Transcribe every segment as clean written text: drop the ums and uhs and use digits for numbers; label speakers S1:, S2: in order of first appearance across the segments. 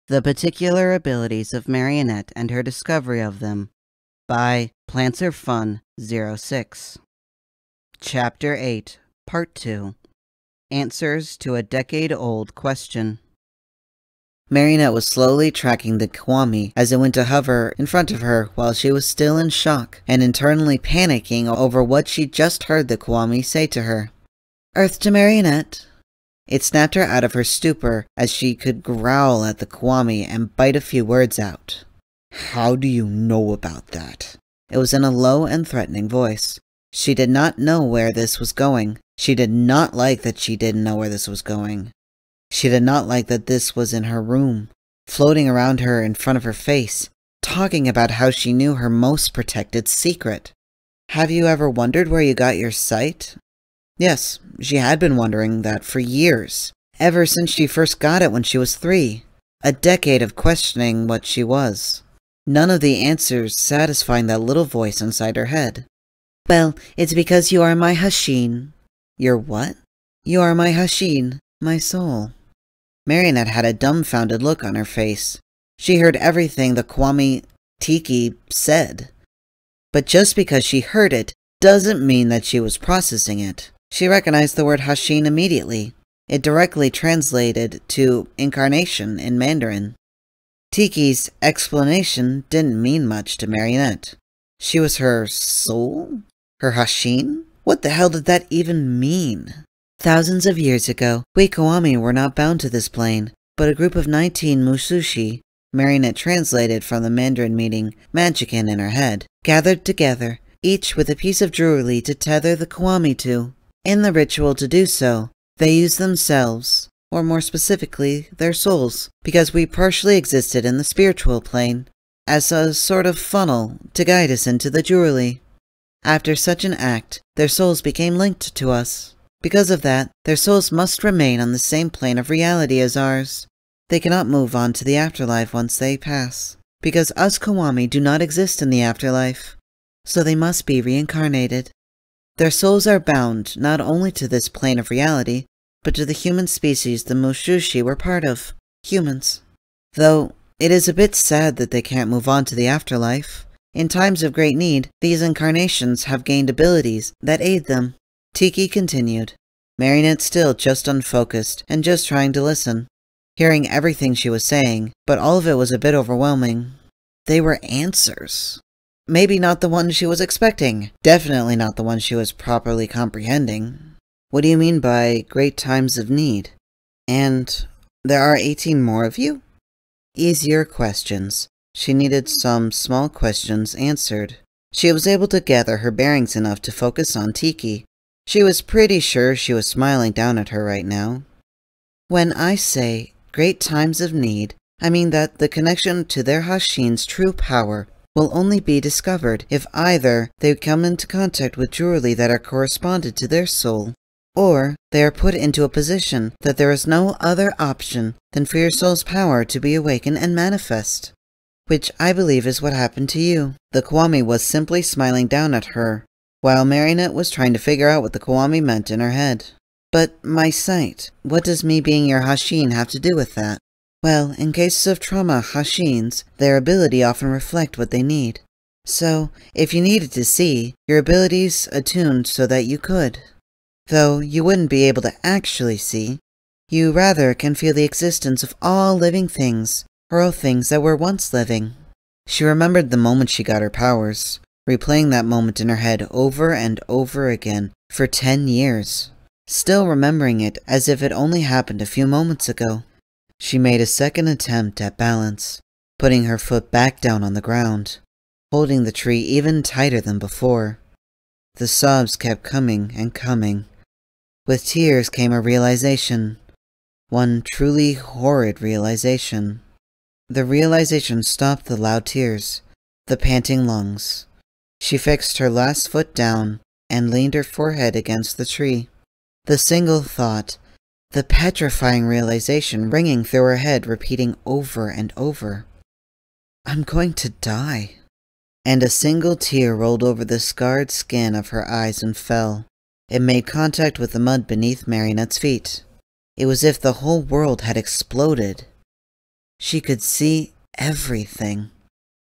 S1: The Particular Abilities of Marinette and Her Discovery of Them by PlantsAreFun06. Chapter 8, Part 2, Answers to a Decade-Old Question. Marinette was slowly tracking the Kiwami as it went to hover in front of her while she was still in shock and internally panicking over what she'd just heard the Kiwami say to her. "Earth to Marinette." It snapped her out of her stupor as she could growl at the Kiwami and bite a few words out. "How do you know about that?" It was in a low and threatening voice. She did not know where this was going. She did not like that she didn't know where this was going. She did not like that this was in her room, floating around her in front of her face, talking about how she knew her most protected secret. Have you ever wondered where you got your sight? Yes, she had been wondering that for years, ever since she first got it when she was 3. A decade of questioning what she was. None of the answers satisfying that little voice inside her head. "Well, it's because you are my Hashin." "Your what?" "You are my Hashin, my soul." Marinette had a dumbfounded look on her face. She heard everything the Kiwami Tiki said. But just because she heard it doesn't mean that she was processing it. She recognized the word Hashin immediately. It directly translated to incarnation in Mandarin. Tiki's explanation didn't mean much to Marinette. She was her soul? Her Hashin? What the hell did that even mean? Thousands of years ago, we Kiwami were not bound to this plane, but a group of 19 Musushi, Marinette translated from the Mandarin meaning Manchican in her head, gathered together, each with a piece of jewelry to tether the Kiwami to. In the ritual to do so, they used themselves, or more specifically, their souls, because we partially existed in the spiritual plane, as a sort of funnel to guide us into the jewelry. After such an act, their souls became linked to us. Because of that, their souls must remain on the same plane of reality as ours. They cannot move on to the afterlife once they pass, because us Kiwami do not exist in the afterlife, so they must be reincarnated. Their souls are bound not only to this plane of reality, but to the human species the Mushushi were part of, humans. Though, it is a bit sad that they can't move on to the afterlife. In times of great need, these incarnations have gained abilities that aid them. Tiki continued, Marinette still just unfocused and just trying to listen, hearing everything she was saying, but all of it was a bit overwhelming. They were answers. Maybe not the one she was expecting. Definitely not the one she was properly comprehending. What do you mean by great times of need? And there are 18 more of you? Easier questions. She needed some small questions answered. She was able to gather her bearings enough to focus on Tiki. She was pretty sure she was smiling down at her right now. When I say great times of need, I mean that the connection to their Hashin's true power will only be discovered if either they come into contact with jewelry that are corresponded to their soul, or they are put into a position that there is no other option than for your soul's power to be awakened and manifest. Which I believe is what happened to you. The Kiwami was simply smiling down at her, while Marinette was trying to figure out what the Kiwami meant in her head. But my sight, what does me being your Hashin have to do with that? Well, in cases of trauma Hashins, their ability often reflect what they need. So, if you needed to see, your abilities attuned so that you could. Though you wouldn't be able to actually see, you rather can feel the existence of all living things, or all things that were once living. She remembered the moment she got her powers, replaying that moment in her head over and over again for 10 years, still remembering it as if it only happened a few moments ago. She made a second attempt at balance, putting her foot back down on the ground, holding the tree even tighter than before. The sobs kept coming and coming. With tears came a realization, one truly horrid realization. The realization stopped the loud tears, the panting lungs. She fixed her last foot down and leaned her forehead against the tree. The single thought, the petrifying realization ringing through her head, repeating over and over, "I'm going to die." And a single tear rolled over the scarred skin of her eyes and fell. It made contact with the mud beneath Marinette's feet. It was as if the whole world had exploded. She could see everything.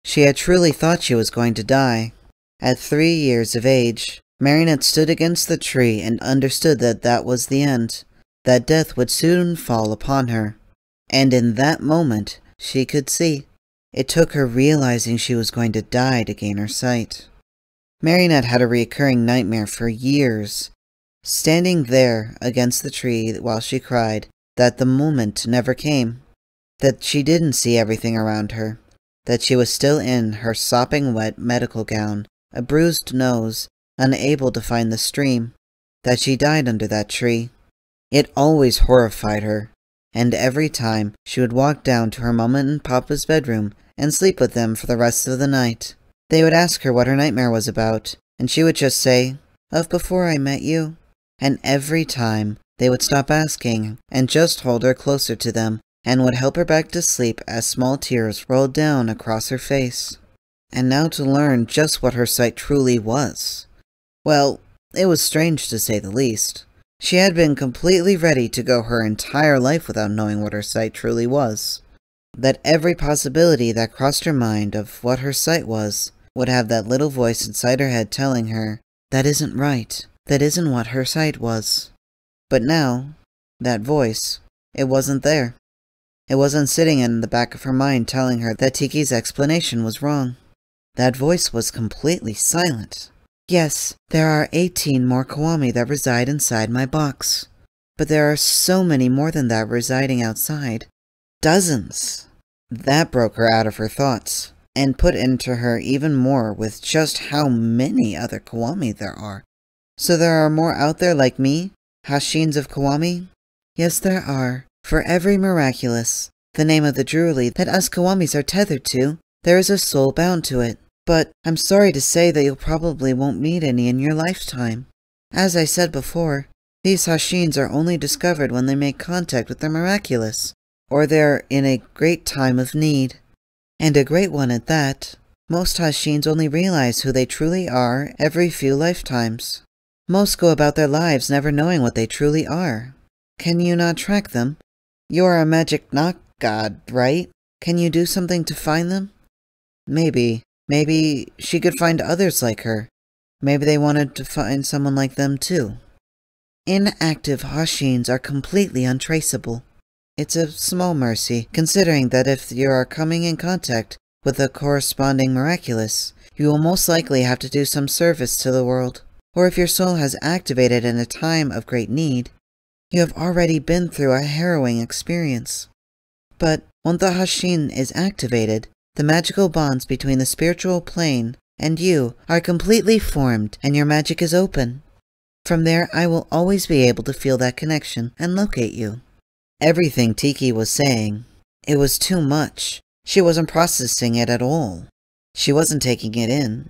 S1: She had truly thought she was going to die. At 3 years of age, Marinette stood against the tree and understood that that was the end, that death would soon fall upon her. And in that moment, she could see. It took her realizing she was going to die to gain her sight. Marinette had a recurring nightmare for years, standing there against the tree while she cried, that the moment never came, that she didn't see everything around her, that she was still in her sopping wet medical gown, a bruised nose, unable to find the stream, that she died under that tree. It always horrified her, and every time she would walk down to her Mama and Papa's bedroom and sleep with them for the rest of the night. They would ask her what her nightmare was about, and she would just say, "Of before I met you." And every time, they would stop asking and just hold her closer to them and would help her back to sleep as small tears rolled down across her face. And now to learn just what her sight truly was. Well, it was strange to say the least. She had been completely ready to go her entire life without knowing what her sight truly was. That every possibility that crossed her mind of what her sight was would have that little voice inside her head telling her, "That isn't right. That isn't what her sight was." But now, that voice, it wasn't there. It wasn't sitting in the back of her mind telling her that Tiki's explanation was wrong. That voice was completely silent. "Yes, there are 18 more Kiwami that reside inside my box. But there are so many more than that residing outside. Dozens." That broke her out of her thoughts, and put into her even more with just how many other Kiwami there are. "So there are more out there like me, Hashins of Kiwami?" "Yes, there are. For every miraculous, the name of the jewelry that us Kiwamis are tethered to, there is a soul bound to it. But I'm sorry to say that you probably won't meet any in your lifetime. As I said before, these Hashins are only discovered when they make contact with the miraculous, or they're in a great time of need. And a great one at that. Most Hashins only realize who they truly are every few lifetimes. Most go about their lives never knowing what they truly are. Can you not track them? You're a magic knock god, right? Can you do something to find them?" Maybe she could find others like her. Maybe they wanted to find someone like them too. Inactive Hashins are completely untraceable. It's a small mercy, considering that if you are coming in contact with a corresponding miraculous, you will most likely have to do some service to the world. Or if your soul has activated in a time of great need, you have already been through a harrowing experience. But when the Hashin is activated, the magical bonds between the spiritual plane and you are completely formed and your magic is open. From there, I will always be able to feel that connection and locate you." Everything Tiki was saying, it was too much. She wasn't processing it at all. She wasn't taking it in.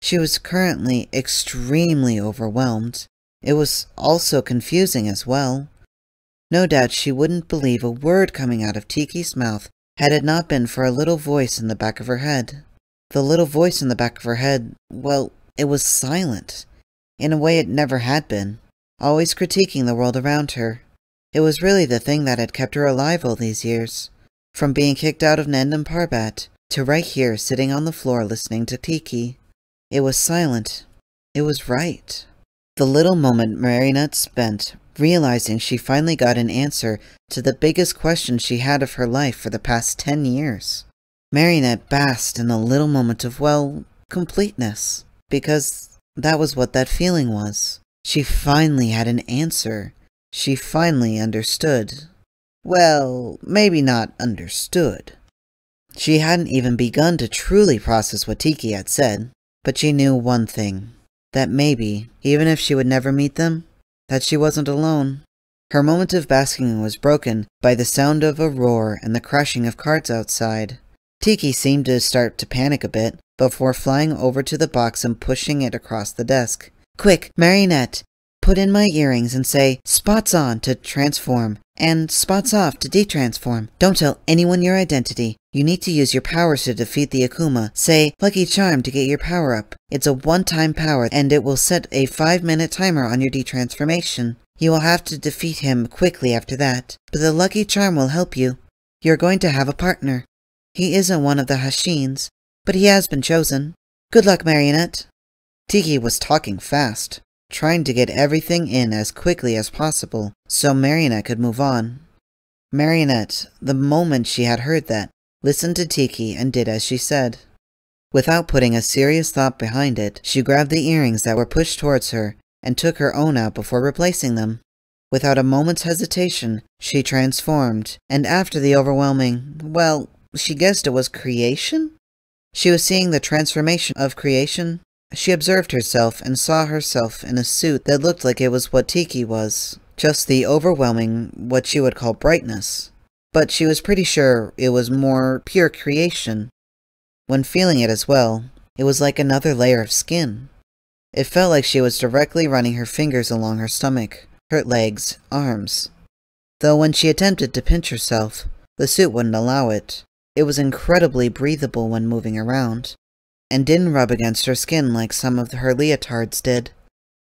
S1: She was currently extremely overwhelmed. It was also confusing as well. No doubt she wouldn't believe a word coming out of Tiki's mouth had it not been for a little voice in the back of her head. The little voice in the back of her head, well, it was silent. In a way it never had been, always critiquing the world around her. It was really the thing that had kept her alive all these years. From being kicked out of Nandam Parbat to right here sitting on the floor listening to Tiki. It was silent. It was right. The little moment Marinette spent realizing she finally got an answer to the biggest question she had of her life for the past 10 years. Marinette basked in a little moment of, well, completeness, because that was what that feeling was. She finally had an answer. She finally understood. Well, maybe not understood. She hadn't even begun to truly process what Tiki had said, but she knew one thing, that maybe, even if she would never meet them, that she wasn't alone. Her moment of basking was broken by the sound of a roar and the crashing of carts outside. Tiki seemed to start to panic a bit before flying over to the box and pushing it across the desk. "Quick, Marinette! Put in my earrings and say, 'Spots on' to transform, and 'Spots off' to detransform. Don't tell anyone your identity. You need to use your powers to defeat the Akuma. Say, 'Lucky Charm' to get your power up. It's a one-time power, and it will set a 5-minute timer on your detransformation. You will have to defeat him quickly after that, but the Lucky Charm will help you. You're going to have a partner. He isn't one of the Hashins, but he has been chosen. Good luck, Marinette. Tiki was talking fast, trying to get everything in as quickly as possible so Marinette could move on. Marinette, the moment she had heard that, listened to Tiki and did as she said. Without putting a serious thought behind it, she grabbed the earrings that were pushed towards her and took her own out before replacing them. Without a moment's hesitation, she transformed, and after the overwhelming, well, she guessed it was creation? She was seeing the transformation of creation. She observed herself and saw herself in a suit that looked like it was what Tiki was, just the overwhelming, what she would call brightness. But she was pretty sure it was more pure creation. When feeling it as well, it was like another layer of skin. It felt like she was directly running her fingers along her stomach, her legs, arms. Though when she attempted to pinch herself, the suit wouldn't allow it. It was incredibly breathable when moving around, and didn't rub against her skin like some of her leotards did.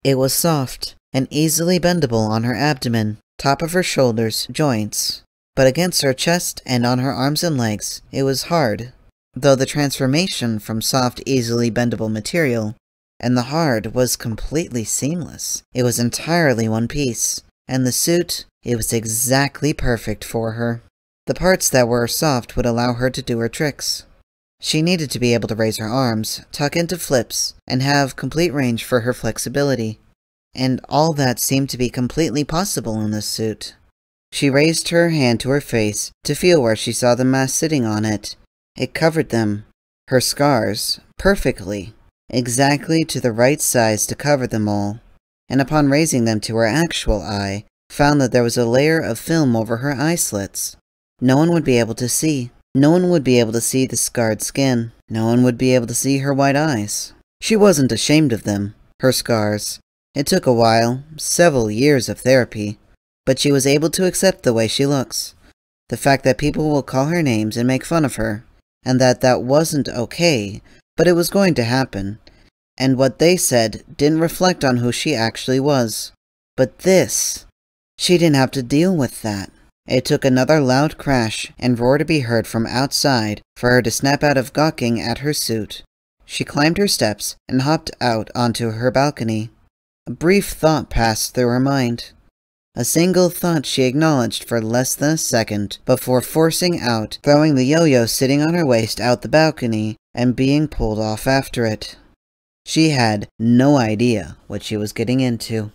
S1: It was soft and easily bendable on her abdomen, top of her shoulders, joints, but against her chest and on her arms and legs, it was hard, though the transformation from soft, easily bendable material and the hard was completely seamless. It was entirely one piece, and the suit, it was exactly perfect for her. The parts that were soft would allow her to do her tricks. She needed to be able to raise her arms, tuck into flips, and have complete range for her flexibility. And all that seemed to be completely possible in this suit. She raised her hand to her face to feel where she saw the mask sitting on it. It covered them, her scars, perfectly, exactly to the right size to cover them all, and upon raising them to her actual eye, found that there was a layer of film over her eye slits. No one would be able to see. No one would be able to see the scarred skin. No one would be able to see her white eyes. She wasn't ashamed of them, her scars. It took a while, several years of therapy, but she was able to accept the way she looks. The fact that people will call her names and make fun of her, and that wasn't okay, but it was going to happen, and what they said didn't reflect on who she actually was. But this, she didn't have to deal with that. It took another loud crash and roar to be heard from outside for her to snap out of gawking at her suit. She climbed her steps and hopped out onto her balcony. A brief thought passed through her mind. A single thought she acknowledged for less than a second before forcing out, throwing the yo-yo sitting on her waist out the balcony and being pulled off after it. She had no idea what she was getting into.